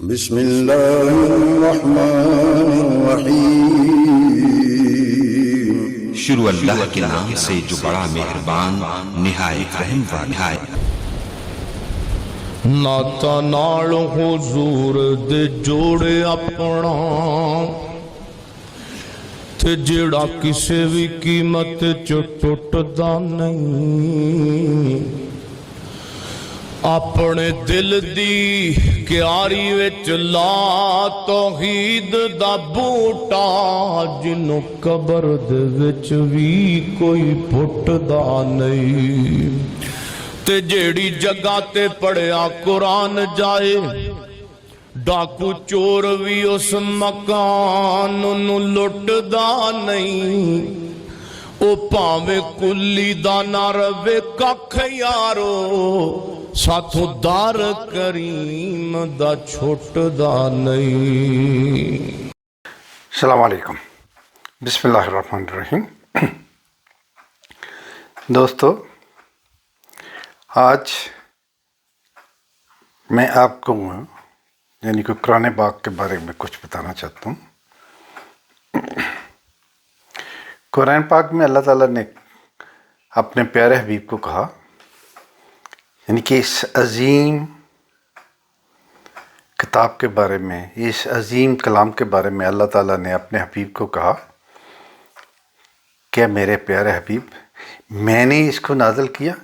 بسم اللہ الرحمن الرحیم۔ شروع اللہ کے نام سے جو بڑا مہربان نہایت رحم والا ہے۔ ناتا نال حضور دے جوڑے اپنا تے جڑا کسے بھی قیمت چ ٹوٹدا نہیں، اپنے دل دی کیاری وچ لا توحید دا بوٹا، جنوں قبر دے وچ وی کوئی پھٹدا نہیں، تے جیڑی جگہ تے پڑھیا قرآن جائے، ڈاکو چور بھی اس مکان نو لٹدا نہیں، او پاوے کلی دا نہ روے ککھ یارو، ساتھو دار کریم دا چھوٹدا نہیں۔ السلام علیکم، بسم اللہ الرحمن الرحیم۔ دوستو، آج میں آپ کو یعنی کہ قرآن پاک کے بارے میں کچھ بتانا چاہتا ہوں۔ قرآن پاک میں اللہ تعالیٰ نے اپنے پیارے حبیب کو کہا، یعنی کہ اس عظیم کتاب کے بارے میں، اس عظیم کلام کے بارے میں اللہ تعالیٰ نے اپنے حبیب کو کہا کہ میرے پیارے حبیب، میں نے اس کو نازل کیا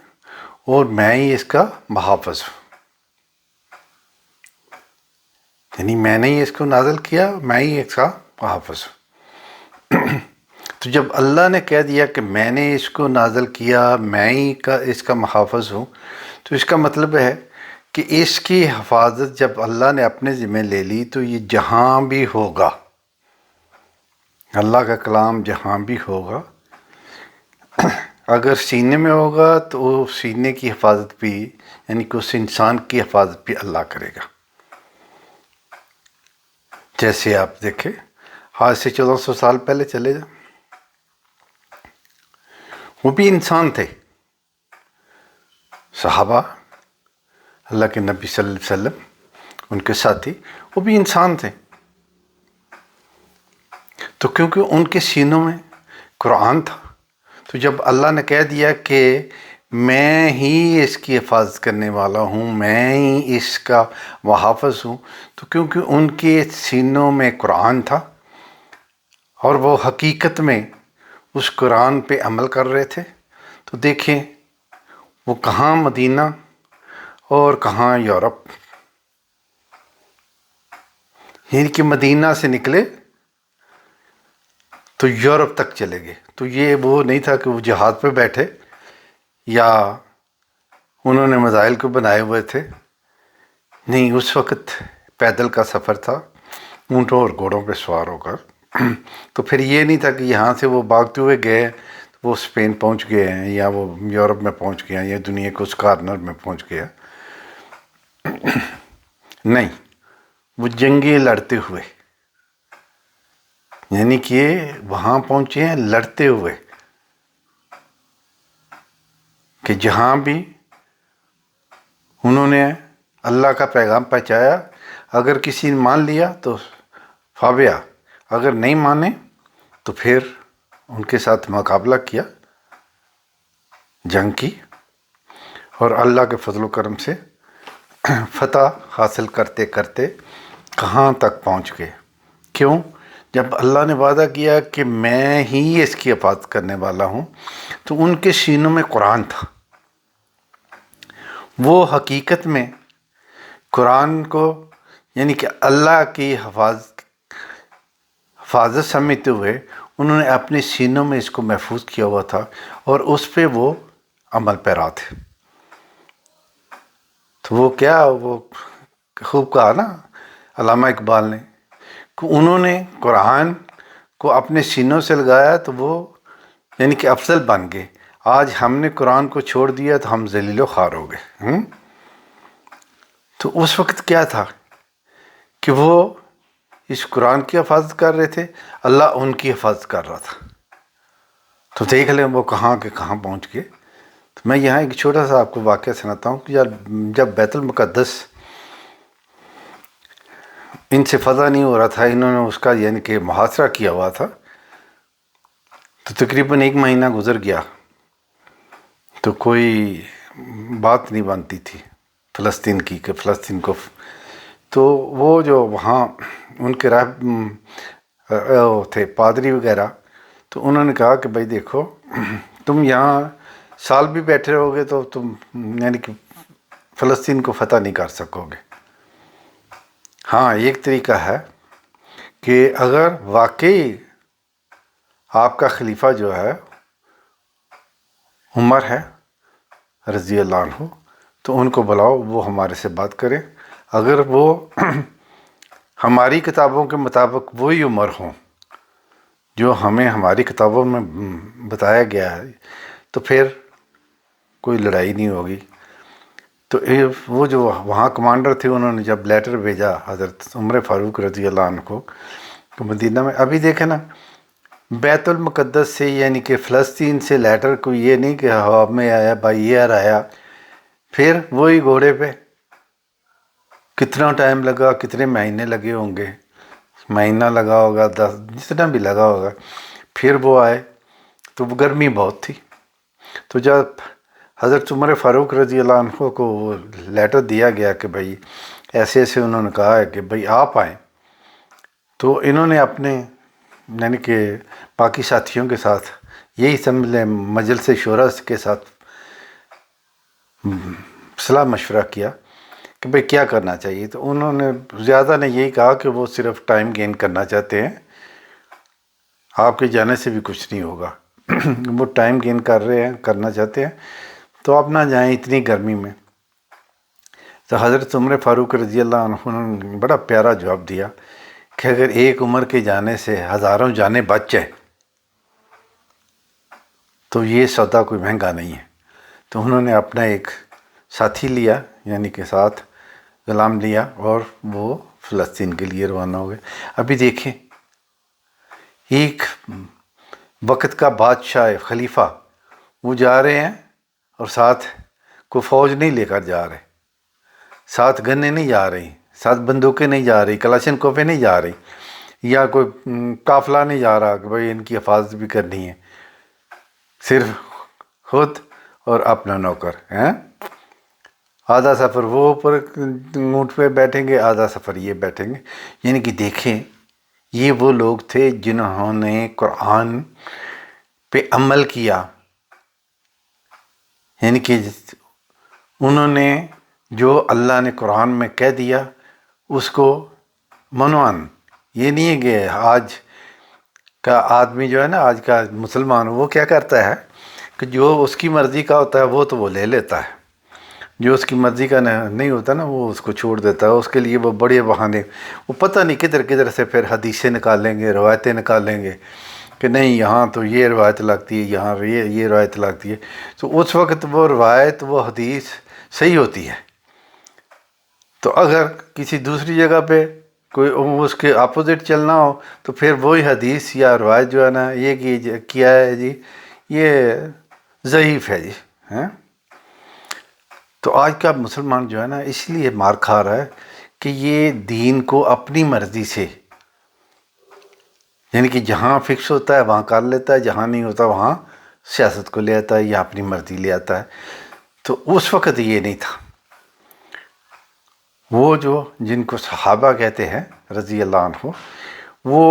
اور میں ہی اس کا محافظ ہوں، یعنی میں نے ہی اس کو نازل کیا، میں ہی اس کا محافظ ہوں۔ تو جب اللہ نے کہہ دیا کہ میں نے اس کو نازل کیا، میں ہی اس کا محافظ ہوں، تو اس کا مطلب ہے کہ اس کی حفاظت جب اللہ نے اپنے ذمہ لے لی تو یہ جہاں بھی ہوگا، اللہ کا کلام جہاں بھی ہوگا، اگر سینے میں ہوگا تو سینے کی حفاظت بھی، یعنی کہ اس انسان کی حفاظت بھی اللہ کرے گا۔ جیسے آپ دیکھیں، آج سے 1400 سال پہلے چلے جائیں، وہ بھی انسان تھے، صحابہ، اللہ کے نبی صلی اللہ علیہ وسلم، ان کے ساتھی، وہ بھی انسان تھے۔ تو کیونکہ ان کے سینوں میں قرآن تھا، تو جب اللہ نے کہہ دیا کہ میں ہی اس کی حفاظت کرنے والا ہوں، میں ہی اس کا محافظ ہوں، تو کیونکہ ان کے سینوں میں قرآن تھا اور وہ حقیقت میں اس قرآن پہ عمل کر رہے تھے، تو دیکھیں وہ کہاں مدینہ اور کہاں یورپ، یعنی کہ مدینہ سے نکلے تو یورپ تک چلے گئے۔ تو یہ وہ نہیں تھا کہ وہ جہاز پہ بیٹھے یا انہوں نے میزائل کو بنائے ہوئے تھے، نہیں، اس وقت پیدل کا سفر تھا، اونٹوں اور گھوڑوں پہ سوار ہو کر۔ تو پھر یہ نہیں تھا کہ یہاں سے وہ بھاگتے ہوئے گئے، وہ اسپین پہنچ گئے ہیں یا وہ یورپ میں پہنچ گئے ہیں یا دنیا کے اس کارنر میں پہنچ گئے ہیں، نہیں، وہ جنگیں لڑتے ہوئے، یعنی کہ وہاں پہنچے ہیں لڑتے ہوئے، کہ جہاں بھی انہوں نے اللہ کا پیغام پہنچایا، اگر کسی نے مان لیا تو فابیا، اگر نہیں مانے تو پھر ان کے ساتھ مقابلہ کیا، جنگ کی، اور اللہ کے فضل و کرم سے فتح حاصل کرتے کرتے کہاں تک پہنچ گئے۔ کیوں؟ جب اللہ نے وعدہ کیا کہ میں ہی اس کی حفاظت کرنے والا ہوں، تو ان کے سینوں میں قرآن تھا، وہ حقیقت میں قرآن کو، یعنی کہ اللہ کی حفاظت سمجھتے ہوئے انہوں نے اپنے سینوں میں اس کو محفوظ کیا ہوا تھا، اور اس پہ وہ عمل پیرا تھے۔ تو وہ کیا، وہ خوب کہا نا علامہ اقبال نے کہ انہوں نے قرآن کو اپنے سینوں سے لگایا تو وہ یعنی کہ افضل بن گئے۔ آج ہم نے قرآن کو چھوڑ دیا تو ہم ذلیل و خوار ہو گئے۔ تو اس وقت کیا تھا کہ وہ اس قرآن کی حفاظت کر رہے تھے، اللہ ان کی حفاظت کر رہا تھا۔ تو دیکھ لیں وہ کہاں کے کہاں پہنچ گئے۔ تو میں یہاں ایک چھوٹا سا آپ کو واقعہ سناتا ہوں کہ جب بیت المقدس ان سے فضا نہیں ہو رہا تھا، انہوں نے اس کا یعنی کہ محاصرہ کیا ہوا تھا، تو تقریباً 1 مہینہ گزر گیا تو کوئی بات نہیں بنتی تھی فلسطین کی کہ فلسطین کو. تو وہ جو وہاں ان کے تھے پادری وغیرہ، تو انہوں نے کہا کہ بھائی دیکھو تم یہاں سال بھی بیٹھے رہو گے تو تم یعنی کہ فلسطین کو فتح نہیں کر سکو گے. ہاں ایک طریقہ ہے کہ اگر واقعی آپ کا خلیفہ جو ہے عمر ہے رضی اللہ عنہ، تو ان کو بلاؤ، وہ ہمارے سے بات کریں. اگر وہ ہماری کتابوں کے مطابق وہی عمر ہوں جو ہمیں ہماری کتابوں میں بتایا گیا ہے، تو پھر کوئی لڑائی نہیں ہوگی. تو وہ جو وہاں کمانڈر تھے، انہوں نے جب لیٹر بھیجا حضرت عمر فاروق رضی اللہ عنہ کو کہ مدینہ میں، ابھی دیکھیں نا بیت المقدس سے یعنی کہ فلسطین سے لیٹر کو یہ نہیں کہ ہوا میں آیا بائی ایئر آیا، پھر وہی گھوڑے پہ کتنا ٹائم لگا، کتنے مہینے لگے ہوں گے، مہینہ لگا ہوگا، 10 جتنا بھی لگا ہوگا، پھر وہ آئے تو گرمی بہت تھی. تو جب حضرت عمر فاروق رضی اللہ عنہ کو وہ لیٹر دیا گیا کہ بھائی ایسے ایسے انہوں نے کہا ہے کہ بھائی آپ آئیں، تو انہوں نے اپنے یعنی کہ باقی ساتھیوں کے ساتھ یہی سمجھ مجلس شورا کے ساتھ صلاح مشورہ کیا کہ بھئی کیا کرنا چاہیے. تو انہوں نے زیادہ نے یہی کہا کہ وہ صرف ٹائم گین کرنا چاہتے ہیں، آپ کے جانے سے بھی کچھ نہیں ہوگا. وہ ٹائم گین کرنا چاہتے ہیں تو آپ نہ جائیں اتنی گرمی میں. تو حضرت عمر فاروق رضی اللہ عنہ نے بڑا پیارا جواب دیا کہ اگر ایک عمر کے جانے سے ہزاروں جانیں بچ جائیں تو یہ سودا کوئی مہنگا نہیں ہے. تو انہوں نے اپنا ایک ساتھی لیا یعنی کہ ساتھ غلام لیا اور وہ فلسطین کے لیے روانہ ہو گئے. ابھی دیکھیں ایک وقت کا بادشاہ خلیفہ وہ جا رہے ہیں اور ساتھ کوئی فوج نہیں لے کر جا رہے، ساتھ گنے نہیں جا رہی، ساتھ بندوقیں نہیں جا رہی، کلاشن کوفیں نہیں جا رہی، یا کوئی قافلہ نہیں جا رہا کہ بھئی ان کی حفاظت بھی کرنی ہے، صرف خود اور اپنا نوکر ہیں. آدھا سفر وہ اوپر اونٹ پہ بیٹھیں گے، آدھا سفر یہ بیٹھیں گے. یعنی کہ دیکھیں یہ وہ لوگ تھے جنہوں نے قرآن پہ عمل کیا، یعنی کہ انہوں نے جو اللہ نے قرآن میں کہہ دیا اس کو منوان. یہ نہیں ہے کہ آج کا آدمی جو ہے نا، آج کا مسلمان وہ کیا کرتا ہے کہ جو اس کی مرضی کا ہوتا ہے وہ لے لیتا ہے، جو اس کی مرضی کا نہیں ہوتا نا وہ اس کو چھوڑ دیتا ہے. اس کے لیے وہ بڑے بہانے، وہ پتہ نہیں کدھر سے پھر حدیثیں نکالیں گے، روایتیں نکالیں گے کہ نہیں یہاں تو یہ روایت لگتی ہے، یہاں یہ روایت لگتی ہے. تو اس وقت وہ روایت وہ حدیث صحیح ہوتی ہے. تو اگر کسی دوسری جگہ پہ کوئی اس کے اپوزٹ چلنا ہو تو پھر وہی حدیث یا روایت جو ہے نا یہ کیا ہے جی یہ ضعیف ہے جی. تو آج کا مسلمان جو ہے نا اس لیے مار کھا رہا ہے کہ یہ دین کو اپنی مرضی سے یعنی کہ جہاں فکس ہوتا ہے وہاں کر لیتا ہے، جہاں نہیں ہوتا وہاں سیاست کو لے آتا ہے یا اپنی مرضی لے آتا ہے. تو اس وقت یہ نہیں تھا. وہ جو جن کو صحابہ کہتے ہیں رضی اللہ عنہ، وہ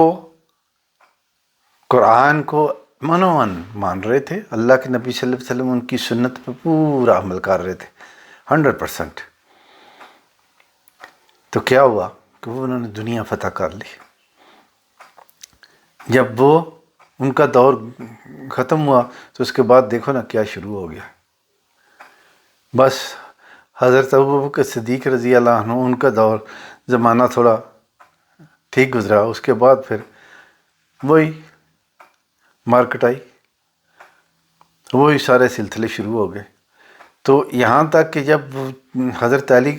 قرآن کو منوان مان رہے تھے، اللہ کے نبی صلی اللہ علیہ وسلم ان کی سنت پہ پورا عمل کر رہے تھے 100%. تو کیا ہوا کہ وہ انہوں نے دنیا فتح کر لی. جب وہ ان کا دور ختم ہوا تو اس کے بعد دیکھو نا کیا شروع ہو گیا. بس حضرت ابوبکر صدیق رضی اللہ عنہ ان کا دور زمانہ تھوڑا ٹھیک گزرا، اس کے بعد پھر وہی مارکیٹ آئی، وہی سارے سلسلے شروع ہو گئے. تو یہاں تک کہ جب حضرت علی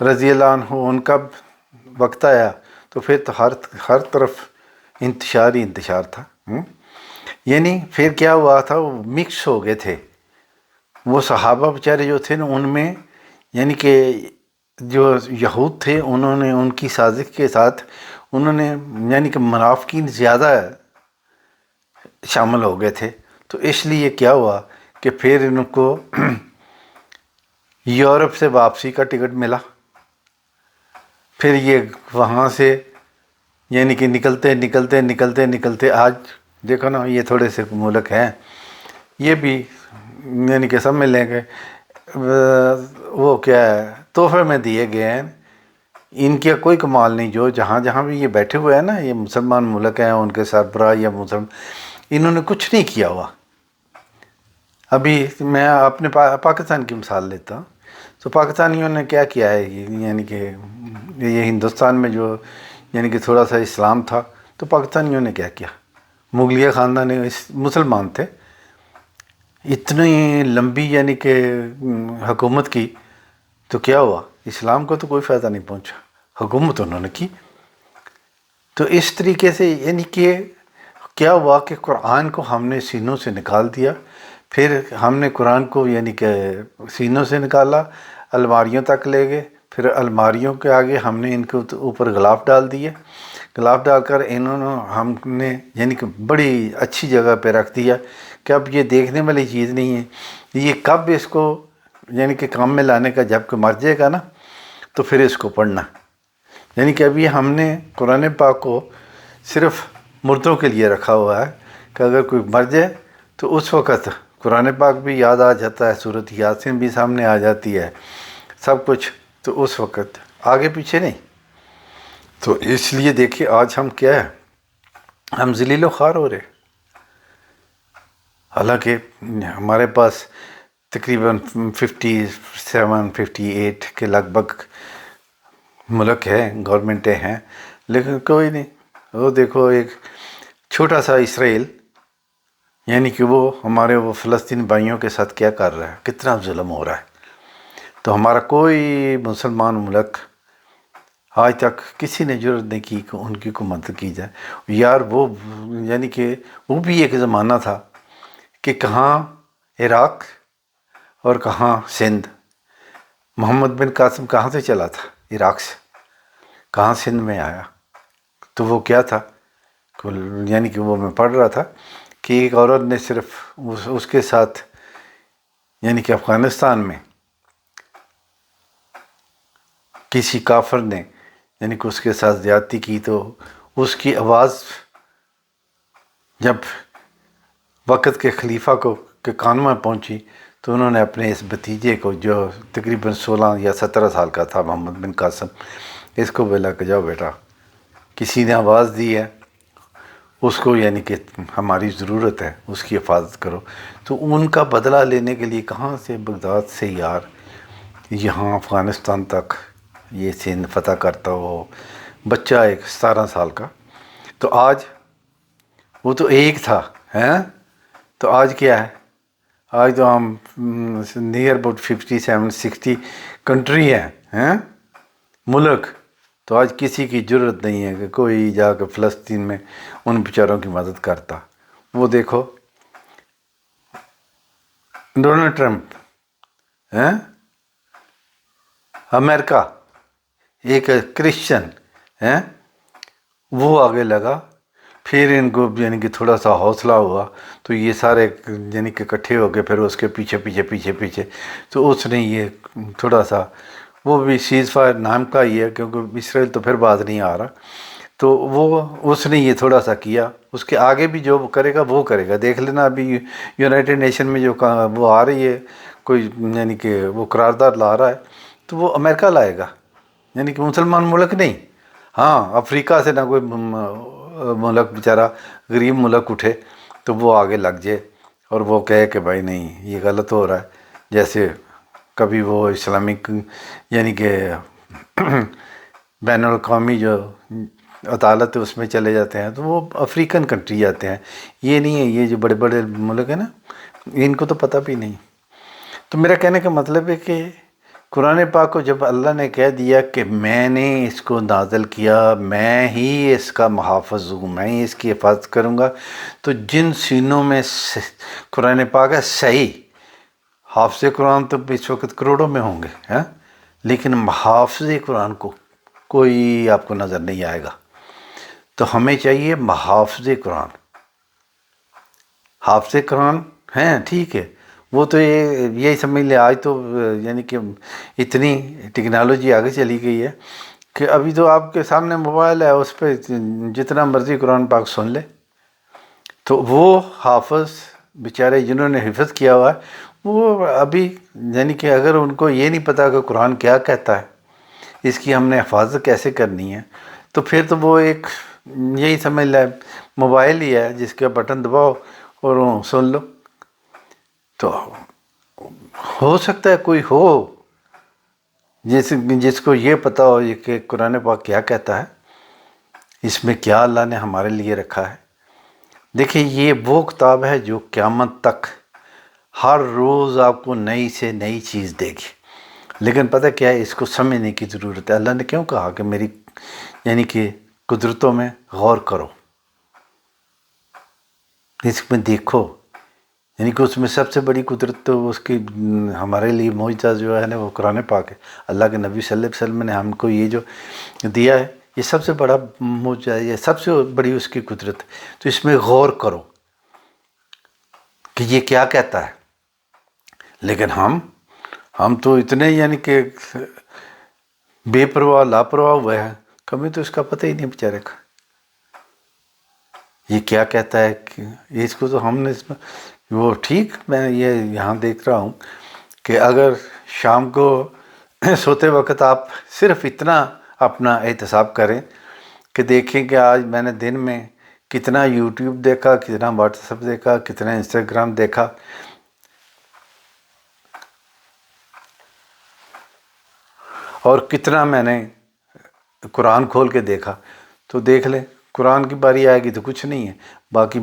رضی اللہ عنہ ان کا وقت آیا تو پھر تو ہر طرف انتشار ہی انتشار تھا. یعنی پھر کیا ہوا تھا، وہ مکس ہو گئے تھے. وہ صحابہ بیچارے جو تھے نا ان میں یعنی کہ جو یہود تھے انہوں نے ان کی سازش کے ساتھ انہوں نے یعنی کہ منافقین زیادہ شامل ہو گئے تھے، تو اس لیے کیا ہوا کہ پھر ان کو یورپ سے واپسی کا ٹکٹ ملا. پھر یہ وہاں سے یعنی کہ نکلتے آج دیکھو نا، یہ تھوڑے سے ملک ہیں، یہ بھی یعنی کہ سب میں لیں گے وہ کیا ہے تحفے میں دیے گئے ہیں. ان کا کوئی کمال نہیں. جو جہاں بھی یہ بیٹھے ہوئے ہیں نا، یہ مسلمان ملک ہیں، ان کے سربراہ یا انہوں نے کچھ نہیں کیا ہوا. ابھی میں اپنے پاکستان کی مثال لیتا ہوں. تو پاکستانیوں نے کیا کیا ہے، یعنی کہ یہ ہندوستان میں جو یعنی کہ تھوڑا سا اسلام تھا، تو پاکستانیوں نے کیا کیا، مغلیہ خاندان مسلمان تھے، اتنی لمبی یعنی کہ حکومت کی، تو کیا ہوا، اسلام کو تو کوئی فائدہ نہیں پہنچا، حکومت انہوں نے کی. تو اس طریقے سے یعنی کہ کیا ہوا کہ قرآن کو ہم نے سینوں سے نکال دیا. پھر ہم نے قرآن کو یعنی کہ سینوں سے نکالا، الماریوں تک لے گئے. پھر الماریوں کے آگے ہم نے ان کے اوپر غلاف ڈال دیے. غلاف ڈال کر انہوں نے ہم نے یعنی کہ بڑی اچھی جگہ پہ رکھ دیا کہ اب یہ دیکھنے والی چیز نہیں ہے. یہ کب اس کو یعنی کہ کام میں لانے کا، جب کہ مر جائے گا نا تو پھر اس کو پڑھنا. یعنی کہ ابھی ہم نے قرآن پاک کو صرف مردوں کے لیے رکھا ہوا ہے کہ اگر کوئی مر جائے تو اس وقت قرآن پاک بھی یاد آ جاتا ہے، سورۃ یاسین بھی سامنے آ جاتی ہے، سب کچھ. تو اس وقت آگے پیچھے نہیں. تو اس لیے دیکھیے آج ہم کیا ہے، ہم ذلیل و خوار ہو رہے. حالانکہ ہمارے پاس تقریباً 58 کے لگ بھگ ملک ہے، گورنمنٹیں ہیں، لیکن کوئی نہیں. وہ دیکھو ایک چھوٹا سا اسرائیل یعنی کہ وہ ہمارے وہ فلسطین بھائیوں کے ساتھ کیا کر رہا ہے، کتنا ظلم ہو رہا ہے. تو ہمارا کوئی مسلمان ملک آج تک کسی نے جرأت نہیں کی کہ ان کی کو مدد کی جائے. یار وہ یعنی کہ وہ بھی ایک زمانہ تھا کہ کہاں عراق اور کہاں سندھ. محمد بن قاسم کہاں سے چلا تھا؟ عراق سے. کہاں سندھ میں آیا؟ تو وہ کیا تھا، یعنی کہ وہ میں پڑھ رہا تھا کہ ایک عورت نے صرف اس کے ساتھ یعنی کہ افغانستان میں کسی کافر نے یعنی کہ اس کے ساتھ زیادتی کی، تو اس کی آواز جب وقت کے خلیفہ کو کے کانوں میں پہنچی تو انہوں نے اپنے اس بھتیجے کو جو تقریباً 16 یا 17 سال کا تھا، محمد بن قاسم، اس کو بولا کہ جاؤ بیٹا، کسی نے آواز دی ہے، اس کو یعنی کہ ہماری ضرورت ہے، اس کی حفاظت کرو. تو ان کا بدلہ لینے کے لیے کہاں سے، بغداد سے یار، یہاں افغانستان تک یہ سندھ فتح کرتا ہو بچہ ایک 17 سال کا. تو آج وہ تو ایک تھا ہیں، تو آج کیا ہے، آج تو ہم نیئر اباؤٹ 57-60 کنٹری ہیں ملک. تو آج کسی کی جرأت نہیں ہے کہ کوئی جا کے فلسطین میں ان بیچاروں کی مدد کرتا. وہ دیکھو ڈونلڈ ٹرمپ امریکہ، ایک کرسچن وہ آگے لگا. پھر ان کو یعنی کہ تھوڑا سا حوصلہ ہوا تو یہ سارے یعنی کہ اکٹھے ہو گئے، پھر اس کے پیچھے تو اس نے یہ تھوڑا سا، وہ بھی سیز فائر نام کا ہی ہے کیونکہ اسرائیل تو پھر بات نہیں آ رہا، تو وہ اس نے یہ تھوڑا سا کیا. اس کے آگے بھی جو کرے گا وہ کرے گا. دیکھ لینا ابھی یونائٹڈ نیشن میں جو وہ آ رہی ہے، کوئی یعنی کہ وہ قرارداد لا رہا ہے، تو وہ امریکہ لائے گا، یعنی کہ مسلمان ملک نہیں. ہاں افریقہ سے نہ کوئی ملک بیچارہ غریب ملک اٹھے تو وہ آگے لگ جائے اور وہ کہے کہ بھائی نہیں یہ غلط ہو رہا ہے. جیسے کبھی وہ اسلامک یعنی کہ بین الاقوامی جو عدالت ہے اس میں چلے جاتے ہیں، تو وہ افریقن کنٹری جاتے ہیں. یہ نہیں ہے، یہ جو بڑے بڑے ملک ہیں نا، ان کو تو پتہ بھی نہیں. تو میرا کہنے کا مطلب ہے کہ قرآن پاک کو جب اللہ نے کہہ دیا کہ میں نے اس کو نازل کیا، میں ہی اس کا محافظ ہوں، میں ہی اس کی حفاظت کروں گا، تو جن سینوں میں قرآن پاک ہے صحیح حافظ قرآن تو اس وقت کروڑوں میں ہوں گے، لیکن محافظ قرآن کو کوئی آپ کو نظر نہیں آئے گا۔ تو ہمیں چاہیے محافظ قرآن۔ حافظ قرآن ہیں ٹھیک ہے، وہ تو یہی سمجھ لیں آج تو یعنی کہ اتنی ٹیکنالوجی آگے چلی گئی ہے کہ ابھی تو آپ کے سامنے موبائل ہے، اس پہ جتنا مرضی قرآن پاک سن لے۔ تو وہ حافظ بیچارے جنہوں نے حفظ کیا ہوا ہے، وہ ابھی یعنی کہ اگر ان کو یہ نہیں پتہ کہ قرآن کیا کہتا ہے، اس کی ہم نے حفاظت کیسے کرنی ہے، تو پھر تو وہ ایک یہی سمجھ لیں موبائل ہی ہے جس کا بٹن دباؤ اور وہ سن لو۔ تو ہو سکتا ہے کوئی ہو جس کو یہ پتہ ہو کہ قرآن پاک کیا کہتا ہے، اس میں کیا اللہ نے ہمارے لیے رکھا ہے۔ دیکھیں یہ وہ کتاب ہے جو قیامت تک ہر روز آپ کو نئی سے نئی چیز دے گی، لیکن پتہ کیا ہے، اس کو سمجھنے کی ضرورت ہے۔ اللہ نے کیوں کہا کہ میری یعنی کہ قدرتوں میں غور کرو، اس میں دیکھو، یعنی کہ اس میں سب سے بڑی قدرت تو اس کی ہمارے لیے معجزہ جو ہے نا وہ قرآن پاک ہے۔ اللہ کے نبی صلی اللہ علیہ وسلم نے ہم کو یہ جو دیا ہے، یہ سب سے بڑا معجزہ ہے، یہ سب سے بڑی اس کی قدرت ہے۔ تو اس میں غور کرو کہ یہ کیا کہتا ہے۔ لیکن ہم تو اتنے یعنی کہ بے پرواہ لاپرواہ ہوئے ہیں، کبھی تو اس کا پتہ ہی نہیں بیچارے کا یہ کیا کہتا ہے کہ اس کو تو ہم نے اس میں وہ ٹھیک، میں یہ یہاں دیکھ رہا ہوں کہ اگر شام کو سوتے وقت آپ صرف اتنا اپنا احتساب کریں کہ دیکھیں کہ آج میں نے دن میں کتنا یوٹیوب دیکھا، کتنا واٹس ایپ دیکھا، کتنا انسٹاگرام دیکھا، اور کتنا میں نے قرآن کھول کے دیکھا، تو دیکھ لیں قرآن کی باری آئے گی تو کچھ نہیں ہے، باقی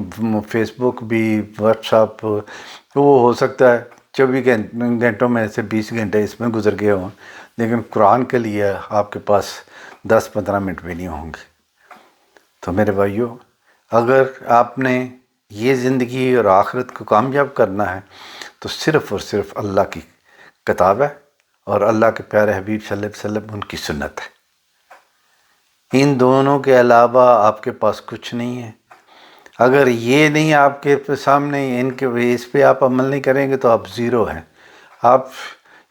فیس بک بھی، واٹس ایپ، وہ ہو سکتا ہے 24 گھنٹوں میں سے 20 گھنٹے اس میں گزر گئے ہوں، لیکن قرآن کے لیے آپ کے پاس 10-15 منٹ بھی نہیں ہوں گے۔ تو میرے بھائیوں، اگر آپ نے یہ زندگی اور آخرت کو کامیاب کرنا ہے تو صرف اور صرف اللہ کی کتاب ہے اور اللہ کے پیارے حبیب صلی اللہ علیہ وسلم ان کی سنت ہے۔ ان دونوں کے علاوہ آپ کے پاس کچھ نہیں ہے۔ اگر یہ نہیں آپ کے سامنے، ان کے اس پہ آپ عمل نہیں کریں گے تو آپ زیرو ہیں، آپ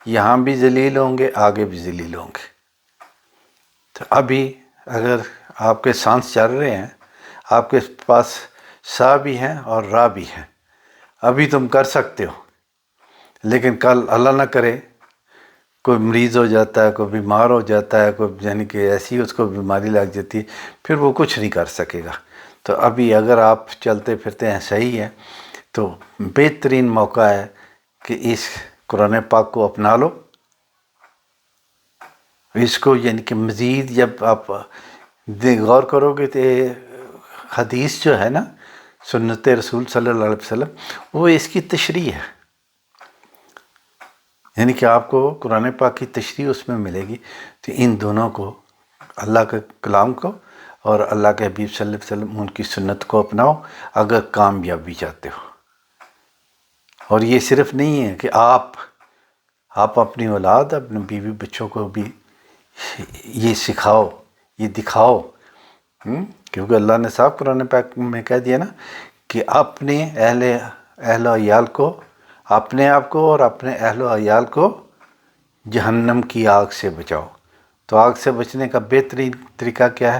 یہاں بھی ذلیل ہوں گے، آگے بھی ذلیل ہوں گے۔ تو ابھی اگر آپ کے سانس چل رہے ہیں، آپ کے پاس سا بھی ہیں اور راہ بھی ہیں، ابھی تم کر سکتے ہو، لیکن کل اللہ نہ کرے کوئی مریض ہو جاتا ہے، کوئی بیمار ہو جاتا ہے، کوئی یعنی کہ ایسی اس کو بیماری لگ جاتی ہے، پھر وہ کچھ نہیں کر سکے گا۔ تو ابھی اگر آپ چلتے پھرتے ہیں صحیح ہے تو بہترین موقع ہے کہ اس قرآن پاک کو اپنا لو، اس کو یعنی کہ مزید جب آپ غور کرو گے تو حدیث جو ہے نا سنت رسول صلی اللہ علیہ وسلم، وہ اس کی تشریح ہے، یعنی کہ آپ کو قرآن پاک کی تشریح اس میں ملے گی۔ تو ان دونوں کو، اللہ کے کلام کو اور اللہ کے حبیب صلی اللہ علیہ وسلم ان کی سنت کو اپناؤ اگر کامیابی چاہتے ہو۔ اور یہ صرف نہیں ہے کہ آپ اپنی اولاد، اپنے بیوی بچوں کو بھی یہ سکھاؤ، یہ دکھاؤ، کیونکہ اللہ نے صاحب قرآن پاک میں کہہ دیا نا کہ اپنے اہل و عیال کو، اپنے آپ کو اور اپنے اہل و عیال کو جہنم کی آگ سے بچاؤ۔ تو آگ سے بچنے کا بہترین طریقہ کیا ہے؟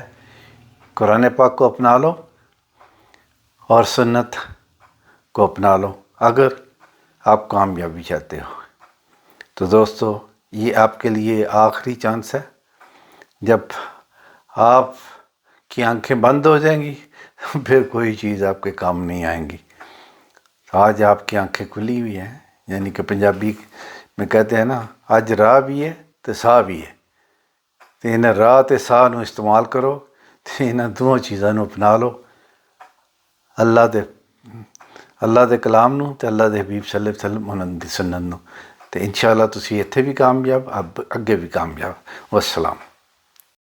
قرآن پاک کو اپنا لو اور سنت کو اپنا لو اگر آپ کامیابی چاہتے ہو۔ تو دوستو، یہ آپ کے لیے آخری چانس ہے، جب آپ کی آنکھیں بند ہو جائیں گی پھر کوئی چیز آپ کے کام نہیں آئیں گی۔ آج آپ کی آنکھیں کھلی ہوئی ہیں، یعنی کہ پنجابی میں کہتے ہیں نا، آج راہ بھی ہے تو ساہ بھی ہے، تو انہیں راہ تے ساہ نو استعمال کرو، تو انہیں دونوں چیزاں نو اپنا لو، اللہ دے کلام نو تے اللہ دے حبیب صلی اللہ علیہ وسلم انہاں دی سنت نو، تو انشاءاللہ تسی اتھے بھی کامیاب، اب اگے بھی کامیاب۔ والسلام۔